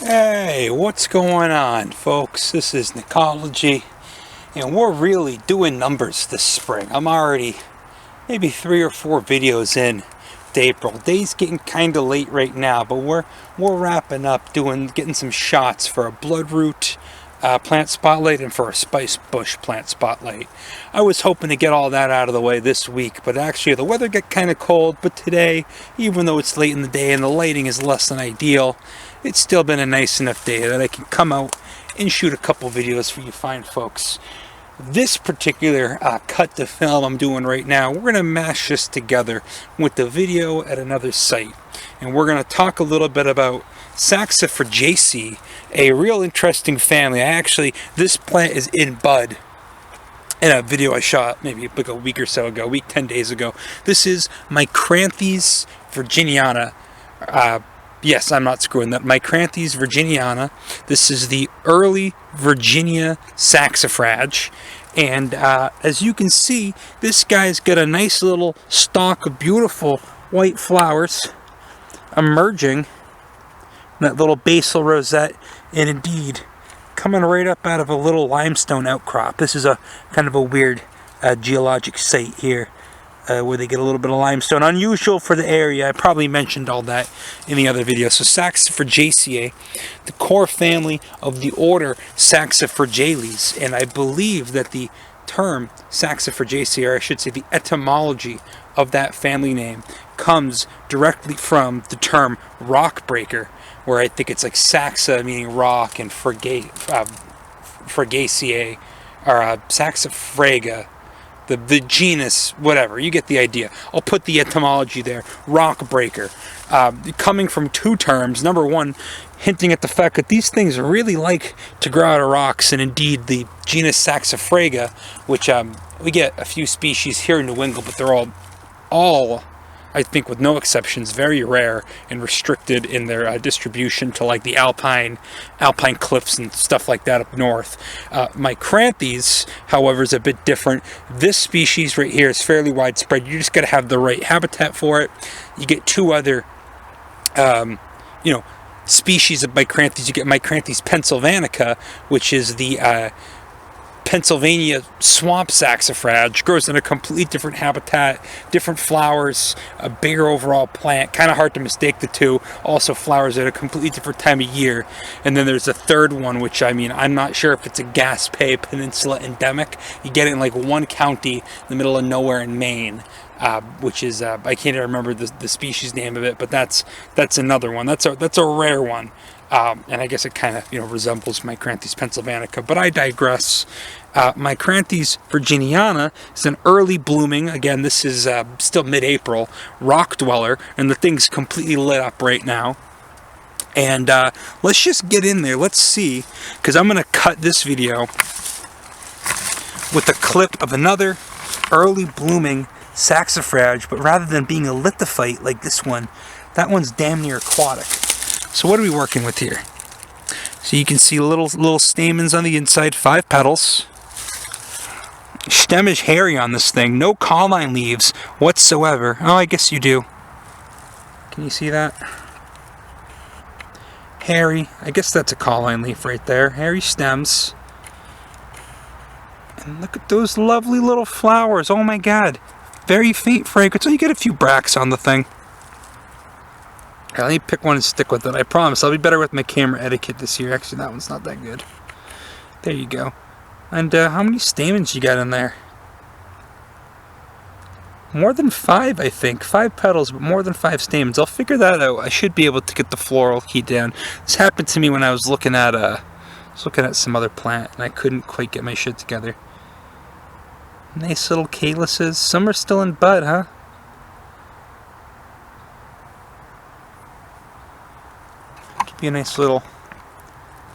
Hey, what's going on, folks? This is NEcology, and we're really doing numbers this spring. I'm already maybe 3 or 4 videos in to April. Day's getting kind of late right now, but we're wrapping up getting some shots for a bloodroot plant spotlight and for a spice bush plant spotlight. I was hoping to get all that out of the way this week, but actually the weather got kind of cold. But today, even though it's late in the day and the lighting is less than ideal, it's still been a nice enough day that I can come out and shoot a couple videos for you fine folks. This particular cut to film I'm doing right now, we're going to mash this together with the video at another site. And we're going to talk a little bit about Saxifragaceae, a real interesting family. This plant is in bud in a video I shot maybe like a week or so ago, 10 days ago. This is Micranthes virginiana. Yes, I'm not screwing that. Micranthes virginiana. This is the early Virginia Saxifrage. And as you can see, this guy's got a nice little stalk of beautiful white flowers emerging. That little basal rosette, and indeed, coming right up out of a little limestone outcrop. This is a kind of a weird geologic site here. Where they get a little bit of limestone. Unusual for the area. I probably mentioned all that in the other video. So Saxifragaceae, the core family of the order Saxifrages, and I believe that the term Saxifragaceae, or I should say the etymology of that family name, comes directly from the term rock breaker, where I think it's like Saxa meaning rock and Fragaceae, or Saxifraga. The genus, whatever, you get the idea. I'll put the etymology there. Rock breaker. Coming from two terms. Number one, hinting at the fact that these things really like to grow out of rocks, and indeed the genus Saxifraga, which we get a few species here in New England, but they're all I think with no exceptions, very rare and restricted in their distribution to like the alpine cliffs and stuff like that up north. Micranthes, however, is a bit different. This species right here is fairly widespread. You just got to have the right habitat for it. You get two other, species of Micranthes. You get Micranthes pennsylvanica, which is the Pennsylvania swamp saxifrage. Grows in a completely different habitat, different flowers, a bigger overall plant, kind of hard to mistake the two. Also flowers at a completely different time of year. And then there's a third one, which I'm not sure if it's a Gaspe Peninsula endemic. You get it in like one county in the middle of nowhere in Maine. Which is I can't even remember the species name of it, but that's another one. That's a rare one. And I guess it kind of resembles Micranthes pennsylvanica, but I digress. Micranthes virginiana is an early blooming, again this is still mid-April, rock dweller, and the thing's completely lit up right now. And let's just get in there, let's see, because I'm going to cut this video with a clip of another early blooming Saxifrage, but rather than being a lithophyte like this one, that one's damn near aquatic. So what are we working with here? So you can see little stamens on the inside, 5 petals. Stem is hairy on this thing, no colline leaves whatsoever. Oh, I guess you do. Can you see that? Hairy, I guess that's a colline leaf right there. Hairy stems. And look at those lovely little flowers, oh my god. Very faint fragrance. So you get a few bracts on the thing. Let me pick one and stick with it. I promise I'll be better with my camera etiquette this year. Actually, that one's not that good. There you go. And how many stamens you got in there? More than 5, I think. 5 petals, but more than 5 stamens. I'll figure that out. I should be able to get the floral key down. This happened to me when I was looking at some other plant, and I couldn't quite get my shit together. Nice little calyces. Some are still in bud, huh? Give you a nice little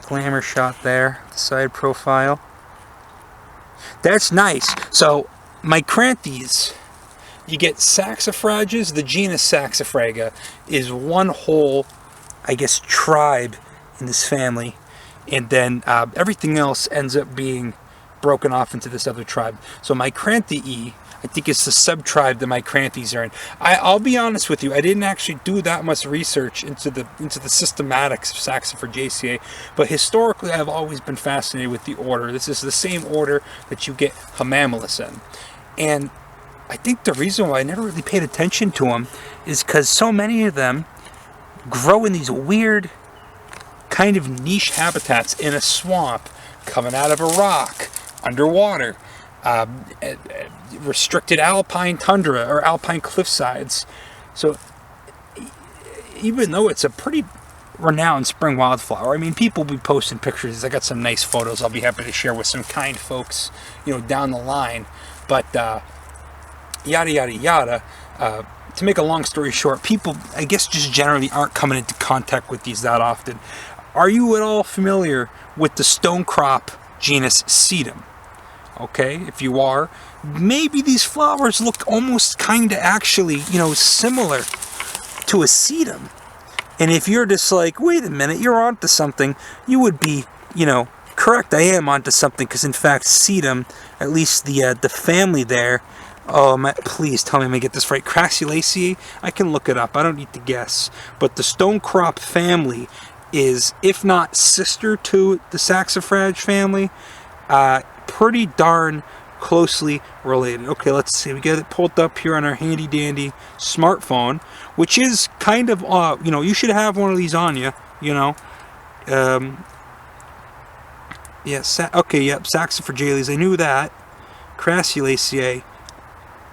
glamour shot there, the side profile. That's nice. So, Micranthes, you get Saxifrages. The genus Saxifraga is one whole, I guess, tribe in this family. And then everything else ends up being broken off into this other tribe. So Micranthes, I think it's the subtribe the Micranthes are in. I'll be honest with you, I didn't actually do that much research into the systematics of Saxifragaceae, but historically I've always been fascinated with the order. This is the same order that you get Hamamelis in. And I think the reason why I never really paid attention to them is because so many of them grow in these weird kind of niche habitats in a swamp, coming out of a rock, underwater, restricted alpine tundra or alpine cliff sides. So even though it's a pretty renowned spring wildflower, I mean, people will be posting pictures. I got some nice photos I'll be happy to share with some kind folks, down the line. But yada yada yada. To make a long story short, people, I guess, just generally aren't coming into contact with these that often. Are you at all familiar with the stonecrop genus Sedum? Okay, if you are, maybe these flowers look almost kind of actually, similar to a sedum. And if you're just like, wait a minute, you're onto something, you would be, correct. I am onto something, because in fact, sedum, at least the family there. Oh, please tell me I'm going to get this right. Chrysosplenium? I can look it up. I don't need to guess. But the stonecrop family is, if not sister to the Saxifrage family, pretty darn closely related. Okay, let's see. We get it pulled up here on our handy dandy smartphone, which is kind of, you should have one of these on you, okay, yep, Saxifrages. I knew that. Chrysosplenium.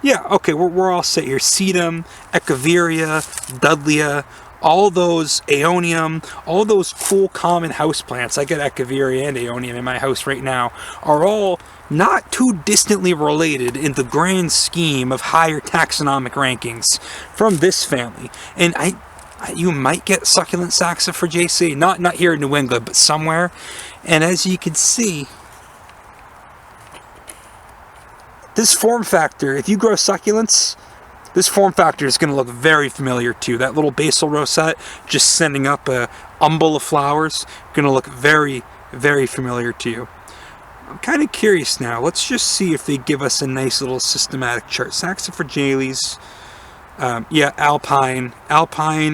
Yeah, okay, we're all set here. Sedum, Echeveria, Dudleya, all those Aeonium, all those cool common houseplants. I got Echeveria and Aeonium in my house right now, are all not too distantly related in the grand scheme of higher taxonomic rankings from this family. And you might get succulent Saxifragaceae, not here in New England, but somewhere. And as you can see, this form factor, if you grow succulents, this form factor is going to look very familiar to you. That little basal rosette just sending up a umbel of flowers, going to look very, very familiar to you. I'm kind of curious now. Let's just see if they give us a nice little systematic chart. Saxifrages, alpine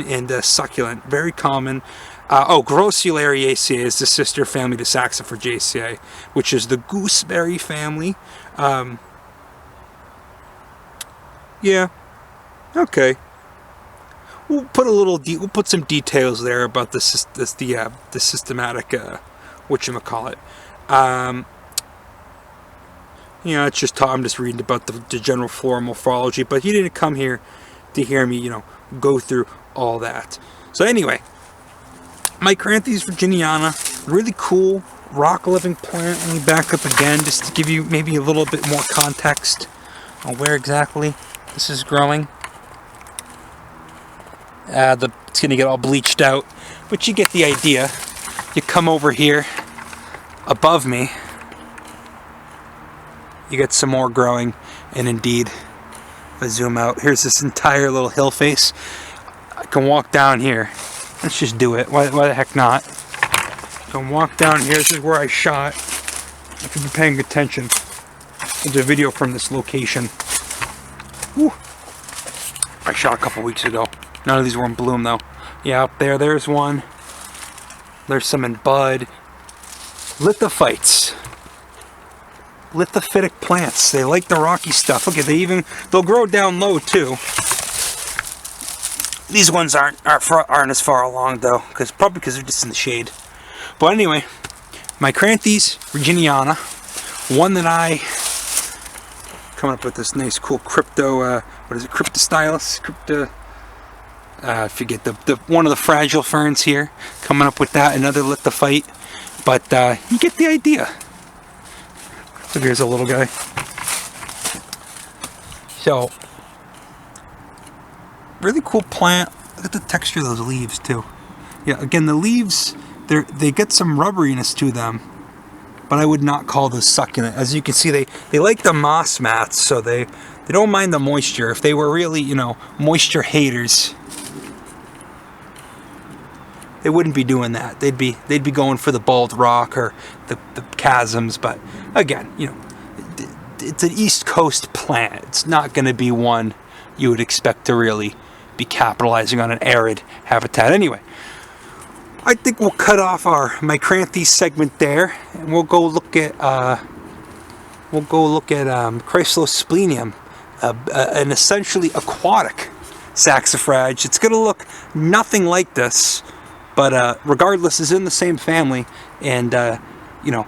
and succulent, very common. Grossulariaceae is the sister family to Saxifragaceae, which is the gooseberry family. Yeah. Okay. We'll put some details there about the systematic whatchamacallit. It's just I'm just reading about the general flora morphology, but he didn't come here to hear me, go through all that. So anyway, Micranthes virginiana, really cool rock living plant. Let me back up again just to give you maybe a little bit more context on where exactly this is growing. It's going to get all bleached out, but you get the idea. You come over here above me, you get some more growing, and indeed, if I zoom out, here's this entire little hill face. I can walk down here. Let's just do it. Why the heck not? I can walk down here. This is where I shot. If you've been paying attention, there's a video from this location. Whew. I shot a couple weeks ago. None of these were in bloom though. Yeah, up there's one. There's some in bud. Lithophytes. Lithophytic plants. They like the rocky stuff. Look at they'll grow down low too. These ones aren't as far along though, probably because they're just in the shade. But anyway, Micranthes virginiana, one that I coming up with this nice cool cryptostylus, forget the one of the fragile ferns here, coming up with that, another lithophyte, but you get the idea. So here's a little guy. So really cool plant. Look at the texture of those leaves too. Yeah, again, the leaves, they get some rubberiness to them, but I would not call those succulent. As you can see, they like the moss mats, so they don't mind the moisture. If they were really, moisture haters, they wouldn't be doing that. They'd be going for the bald rock or the chasms. But again, it's an East Coast plant. It's not going to be one you would expect to really be capitalizing on an arid habitat. Anyway, I think we'll cut off our Micranthes segment there, and we'll go look at Chrysosplenium, an essentially aquatic Saxifrage. It's going to look nothing like this, but regardless, is in the same family, and you know,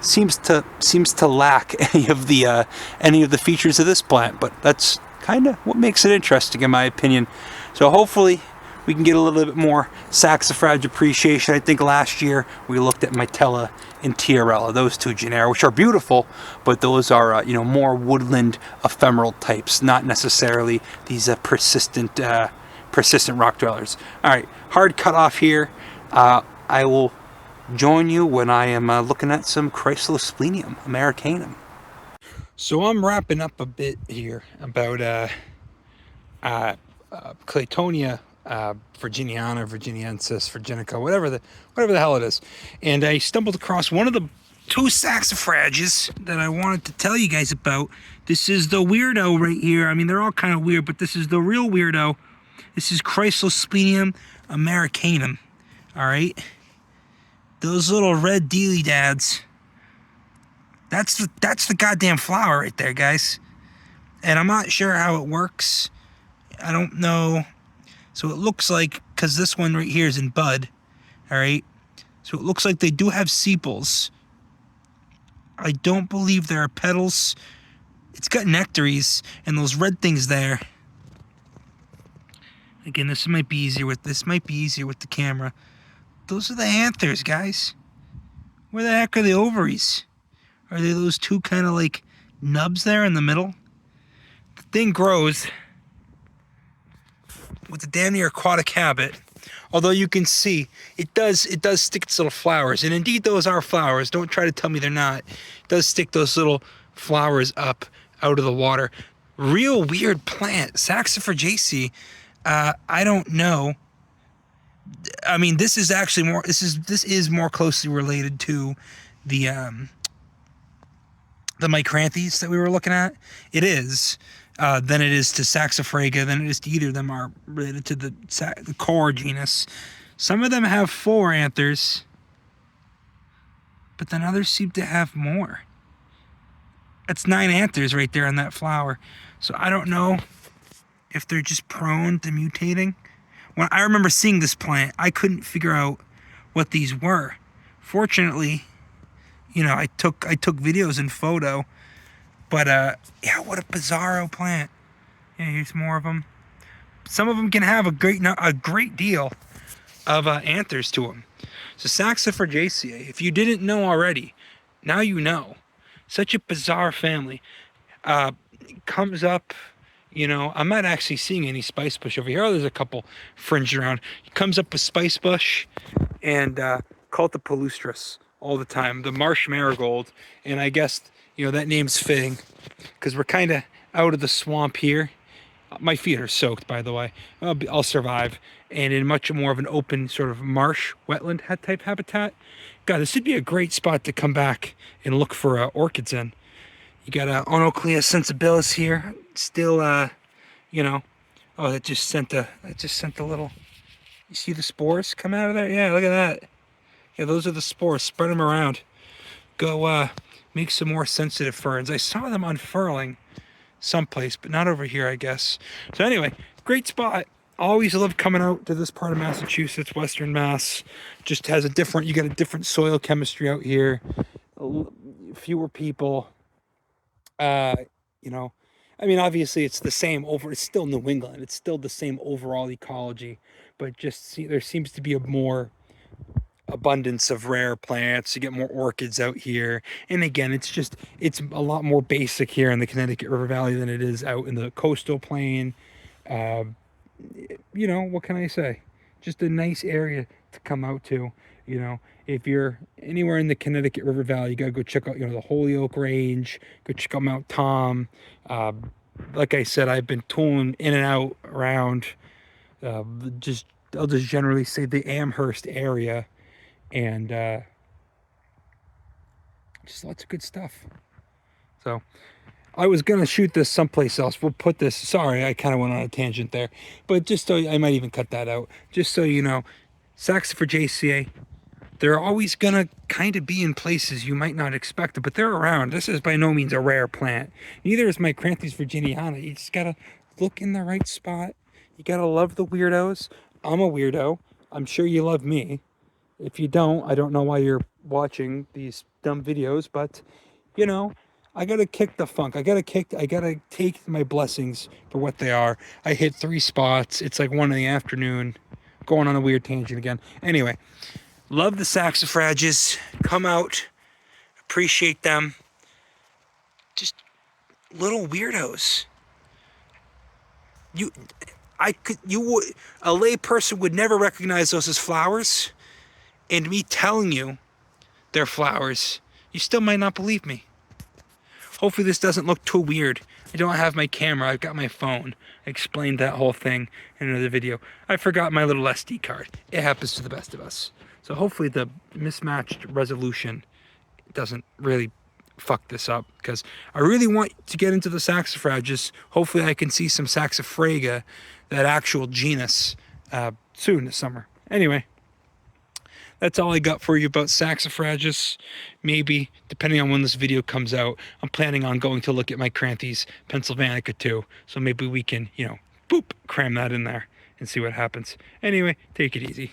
seems to lack any of the features of this plant. But that's kind of what makes it interesting, in my opinion. So hopefully we can get a little bit more Saxifrage appreciation. I think last year we looked at Mitella and Tiarella, those two genera, which are beautiful, but those are more woodland ephemeral types, not necessarily these persistent rock dwellers. All right, hard cut off here. I will join you when I am looking at some Chrysosplenium americanum. So I'm wrapping up a bit here about Claytonia virginiana, virginiensis, virginica, whatever the hell it is, and I stumbled across one of the two Saxifrages that I wanted to tell you guys about. This is the weirdo right here. I mean, they're all kind of weird, but this is the real weirdo. This is Chrysosplenium americanum. All right, those little red dealy dads. That's the goddamn flower right there, guys. And I'm not sure how it works. I don't know. So it looks like, because this one right here is in bud, all right? So it looks like they do have sepals. I don't believe there are petals. It's got nectaries and those red things there. Again, this might be easier with the camera. Those are the anthers, guys. Where the heck are the ovaries? Are they those two kind of like nubs there in the middle? The thing grows with a damn near aquatic habit, although you can see it does stick its little flowers, and indeed those are flowers. Don't try to tell me they're not. It does stick those little flowers up out of the water. Real weird plant, Saxifragaceae. I don't know. I mean, this is actually more. This is more closely related to the Micranthes that we were looking at. It is. Than it is to Saxifraga, than it is to either of them are related to the core genus. Some of them have 4 anthers, but then others seem to have more. That's 9 anthers right there on that flower. So I don't know if they're just prone to mutating. When I remember seeing this plant, I couldn't figure out what these were. Fortunately, I took videos and photo. But, yeah, what a bizarro plant. Yeah, here's more of them. Some of them can have a great deal of anthers to them. So Saxifragaceae, if you didn't know already, now you know. Such a bizarre family. Comes up, I'm not actually seeing any spice bush over here. Oh, there's a couple fringed around. It comes up with spice bush and cultipalustris all the time. The marsh marigold, and I guess that name's fitting because we're kind of out of the swamp here. My feet are soaked, by the way. I'll survive. And in much more of an open sort of marsh, wetland type habitat. God, this would be a great spot to come back and look for orchids in. You got Onoclea sensibilis here. Still, oh, that just sent a little. You see the spores come out of there? Yeah, look at that. Yeah, those are the spores. Spread them around. Go make some more sensitive ferns. I saw them unfurling someplace, but not over here, I guess. So anyway, great spot. Always love coming out to this part of Massachusetts, Western Mass. Just has you got a different soil chemistry out here. Fewer people. I mean, obviously it's the same it's still New England. It's still the same overall ecology, but there seems to be a more abundance of rare plants. You get more orchids out here, and again, it's a lot more basic here in the Connecticut River Valley than it is out in the coastal plain. What can I say? Just a nice area to come out to. If you're anywhere in the Connecticut River Valley, you gotta go check out the Holyoke Range. Go check out Mount Tom. Like I said, I've been tooling in and out around I'll just generally say the Amherst area. And just lots of good stuff. So I was going to shoot this someplace else. We'll put this, sorry, I kind of went on a tangent there, but just so, I might even cut that out. Just so you know, Saxifragaceae, they're always going to kind of be in places you might not expect it, but they're around. This is by no means a rare plant. Neither is Micranthes virginiana. You just got to look in the right spot. You got to love the weirdos. I'm a weirdo. I'm sure you love me. If you don't, I don't know why you're watching these dumb videos, but, you know, I gotta kick the funk. I gotta take my blessings for what they are. I hit 3 spots. It's like 1 in the afternoon. Going on a weird tangent again. Anyway, love the Saxifrages. Come out. Appreciate them. Just little weirdos. A lay person would never recognize those as flowers. And me telling you they're flowers, you still might not believe me. Hopefully this doesn't look too weird. I don't have my camera, I've got my phone. I explained that whole thing in another video. I forgot my little SD card. It happens to the best of us. So hopefully the mismatched resolution doesn't really fuck this up, because I really want to get into the Saxifrages. Hopefully I can see some Saxifraga, that actual genus, soon this summer. Anyway. That's all I got for you about Saxifrages. Maybe, depending on when this video comes out, I'm planning on going to look at Micranthes pennsylvanica too. So maybe we can, boop, cram that in there and see what happens. Anyway, take it easy.